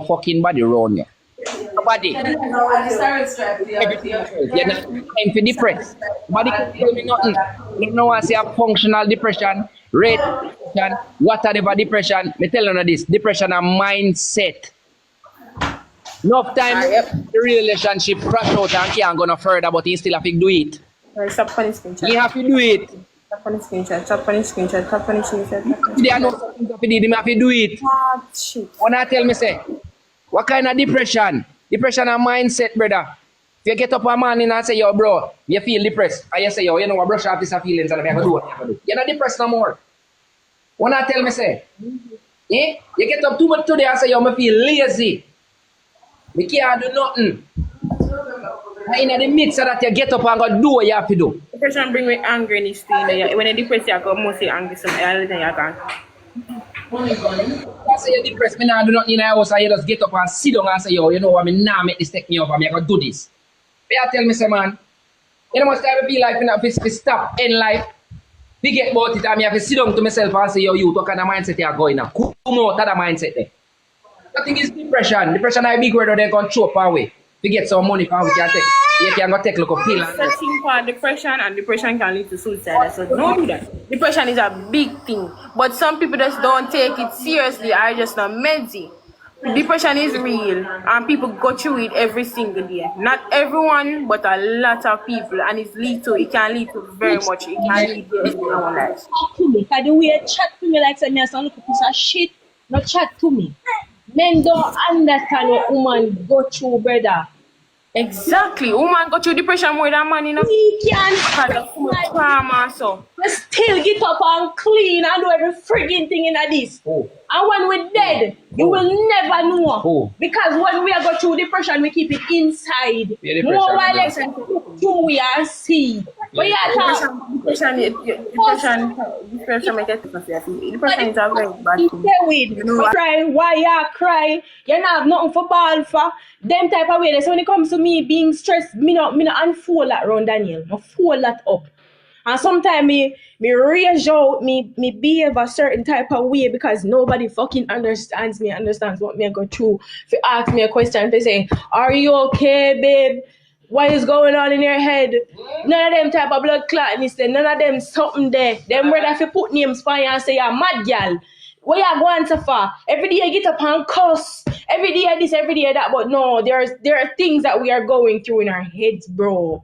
fucking body around you. Body. Everything else. You're not time for depressed. Body can tell me nothing. You don't know I say a functional depression, rate depression, whatever depression. Me tell you this, depression a mindset. Enough time the relationship crash out and can't go no further, but he still have to do it. Stop funny screenshot. He have to do it. Stop funny screenshot. Stop funny screenshot. Stop funny screenshot. Today I know something to do, he have to do it. Ah, shit. When I tell me say, what kind of depression? Depression a mindset, brother. If you get up one morning and say, yo, bro, you feel depressed, and you say, yo, you know what, brush off this feelings and I go do what you have to do. You're not depressed no more. When I tell me say, you get up too much today and say, yo, I feel lazy. We can't do nothing. And in the midst of that, you get up and go do what you have to do. Depression bring me angry in this thing. When you're depressed, you go mostly angry. So I can. I say you're depressed, me nah do nothing in the house, and you just get up and sit down and say, yo, you know what, me nah make this take me up and me I go do this. But you tell me, say, man, you know how much time I feel like me have to stop in life, forget about it, and me have to sit down to myself and say, yo, you, what kind of mindset you are going now? Come out of that mindset there. I think it's depression. Depression is a big word that they can throw up away. To get some money from we can take. You can go take a pill. Searching for depression, and depression can lead to suicide. So don't do that. Depression is a big thing. But some people just don't take it seriously. I just not medzi. Depression is real and people go through it every single day. Not everyone, but a lot of people, and it can lead to very much. It can lead to everyone's life. Chat to me. Cause the way you chat to me like say me sound like a piece of shit. No chat to me. Men don't understand what woman go through, brother. Exactly. Woman go through depression more than man, you know. We can trauma, so. Still get up and clean and do every frigging thing in this. Oh. And when we're dead, you will never know. Oh. Because when we are go through depression, we keep it inside. Yeah, More while less through we are see. But Depression make it depression is a very bad thing. Cry, why you cry? You not have nothing for ball for. Them type of way. So when it comes to me being stressed, me not unfold that round Daniel. I fold that up. And sometimes me rage out, me behave a certain type of way because nobody fucking understands what me I go through. If you ask me a question, they say, are you okay, babe? What is going on in your head? None of them type of blood clot, none of them something there. Them whether if you put names for you and say you're mad gal. What you going so far? Every day you get up and cuss. Every day this, every day that. But no, there are things that we are going through in our heads, bro.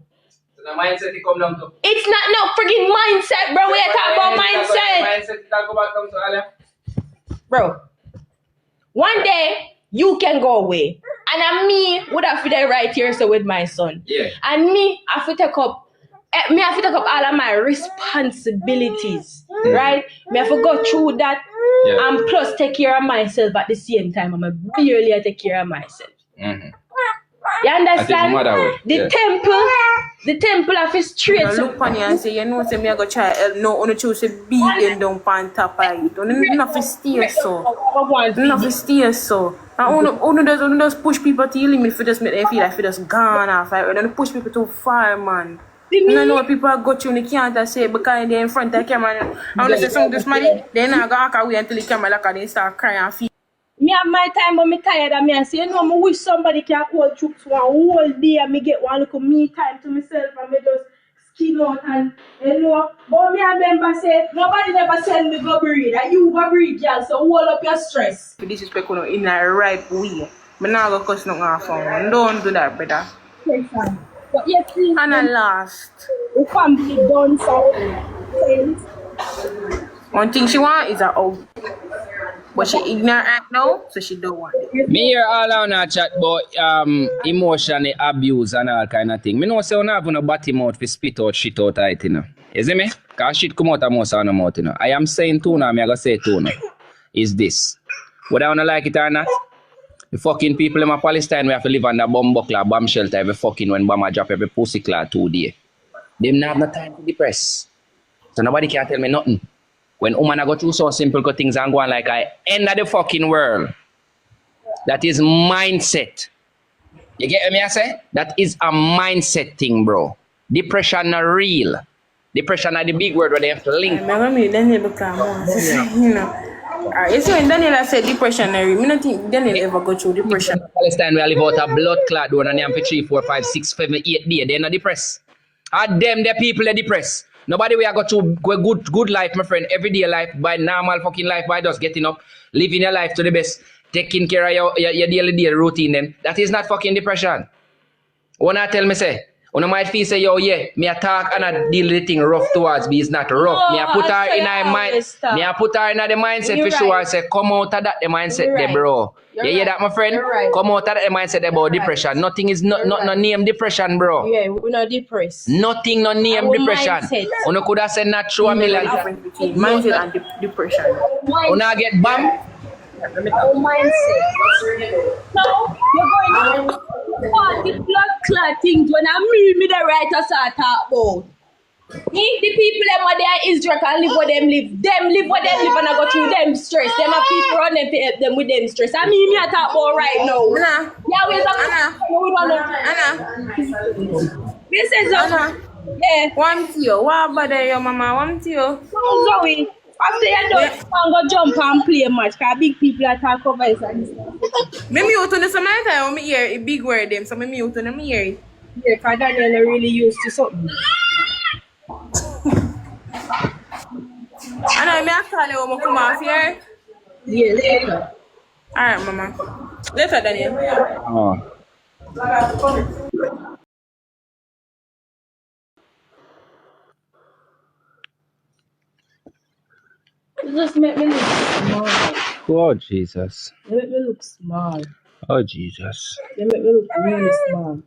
So the mindset you come down to. It's not no friggin' mindset, bro. We are talking about mindset. Mindset talk about come to Alia. Bro, one day you can go away. And me would have to die right here so with my son. Yeah. And me have to take up all of my responsibilities. Right? Me have to go through that and plus take care of myself at the same time. I'm barely take care of myself. Mm-hmm. You understand? The temple of his straight. You look on you and say, you know, say me I go try help. No, only choose to beat them down on top of it. Enough to stay so. Enough to stay so. And only just push people to the limit for just make them feel like they just gone off. Like, don't push people too far, man. You know what people go through and they can't say because they're in front of the camera. And when they say something to somebody, they're not going to walk away until the camera look at they start crying and feel. Me have my time, but me tired and me I say, you know, I wish somebody can hold troops for a whole day and me get one little me time to myself and me just skin out and, you know. But me I remember say, nobody never send me go breathe. And you go breathe, girl, so hold up your stress. Disrespect you in a right way. But now I go cuss no off on. Don't do that, brother. Okay, fine. But yes, please. And at last. The family done something. One thing she want is a out. But she ignorant right now, so she don't want it. Me hear all on a chat about emotional abuse and all kind of thing. Me know say you have no body mouth to spit out shit out of it, you know. You see me? Because shit come out of most of the mouth, you know. I am saying too now, I go say too now. Is this. Whether I wanna like it or not, the fucking people in my Palestine, we have to live under bomb buckler, bomb shelter every fucking when bomb drop every pussy clad 2 days. Them not have no time to depress. So nobody can tell me nothing. When woman go through so simple good things and go on like I end of the fucking world. That is mindset. You get me I say? That is a mindset thing, bro. Depression not real. Depression are the big word where they have to link. You know. Alright, you see when Daniela said depression, I don't think Daniel ever go through depression. Palestine, we live out a blood clot one and them for 3, 4, 5, 6, 7, 8 days. They're not depressed. And them, the people are depressed. Nobody we are go through good life, my friend. Everyday life, by normal fucking life, by just getting up, living your life to the best, taking care of your daily routine. Then that is not fucking depression. When I tell me say, when I might feel say, yo, yeah, me attack and I deal the thing rough towards me, it's not rough. No, Me I put her I in say her mind. stop. Me I put her in the mindset You're for sure. I right. say, come out of that the mindset You're there, right. bro. You're You hear right. that, my friend? You're right. Come out of that the mindset about You're depression. right. Nothing is not You're no right. name depression, bro. Yeah, we're not depressed. Nothing no name Our depression. mindset. Una could have said not true a The million. difference between mindset and depression. Una get bam. Our mindset. No, you're going to the blood clot things when I me the writer start talk about. If the people them what they are Israel can live what them live what them live and I go through them stress. Them are people run them to help them with them stress. I mean me I talk about right now. Anna, Yeah, we talk Anna. Anna. We say so. Anna, Yeah. one to you. What about your mama? One to you. So Zoe, after you done, I'm gonna jump and play a match. Cause big people are talk over it and stuff. Me mute on the same time. Me hear a big word them. So me mute on me hear it. Yeah, cause Daniel are really used to something. Anna, me call you when I come off here. Yeah, later. Alright, mama. Later, Daniel. Oh. You just make me look small. Oh Jesus. You make me look small. Oh Jesus. You make me look really small.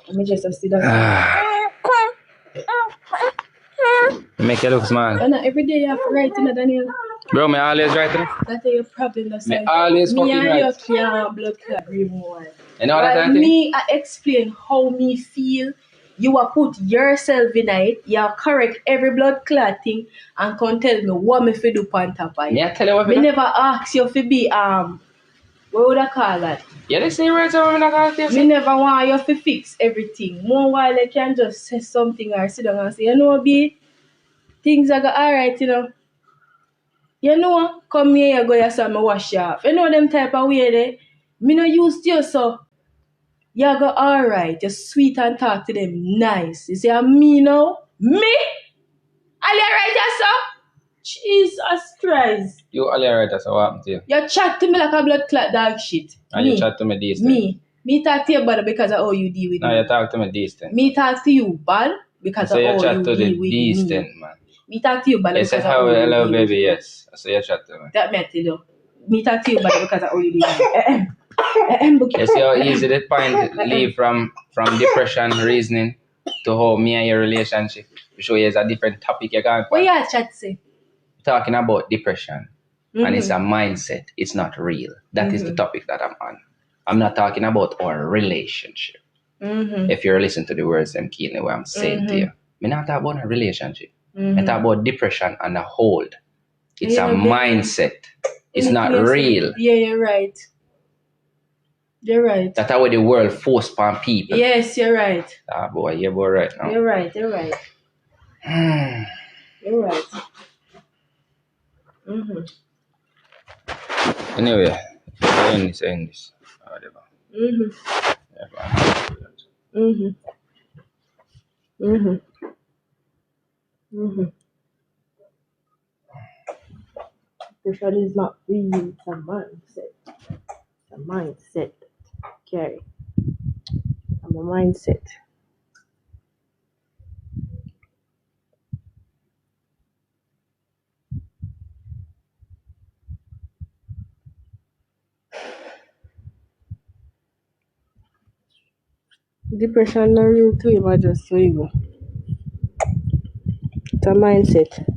Let me just sit down. Make you look small. And every day you have to write in a Daniel. Bro, me always right there. That's your problem. That's Me why. always Me fucking and right. you can't blood clot anymore. You know that While I think? me, I explain how me feel. You are put yourself in it. You are correct every blood clot thing and can tell me what me fi do on top of Me it. I tell you what Me me never ask you fi be what would I call that? Yeah, they say right so I'm not gonna Me never want you to fix everything. More while you can just say something or sit down and say, you know, B, things are alright, you know. You know, come here, you go here, so me wash you off. You know them type of way there. Me no used to you, so you go alright. You're sweet and talk to them nice. You say, me now? Me? Are you alright, you so? Jesus Christ. You all right, that's what happened to you. You chat to me like a blood clot dog shit. And me. you chat to me this Me talk to you bad because of how you deal with No, me. you talk to me this thing. Me talk to you bad because So of you how chat you to the deal with this me. thing, man. Me talk to you bad You because say of how how you hello deal baby, with me. yes. So you chat to me. That me tell you. Me talk to you bad because of how you deal with me. You see how easy the point leave from depression reasoning to how me and your relationship. To show you it's a different topic you're going What for. you chat say? Talking about depression. And it's a mindset. It's not real. That is the topic that I'm on. I'm not talking about our relationship. If you're listening to the words I'm keenly what I'm saying to you. I'm not talking about a relationship. I'm talking about depression and a hold. It's Yeah, a mindset. It's not Yes, real. Yeah, you're right. You're right. That's how the world force upon people. Yes, you're right. Ah boy, you're boy right now. You're right. You're right. You're right. Anyway, end this. Whatever. Depression is not real. It's a mindset. It's a mindset. Carry. I'm a mindset. Depression not real to him, I just so you go. It's a mindset.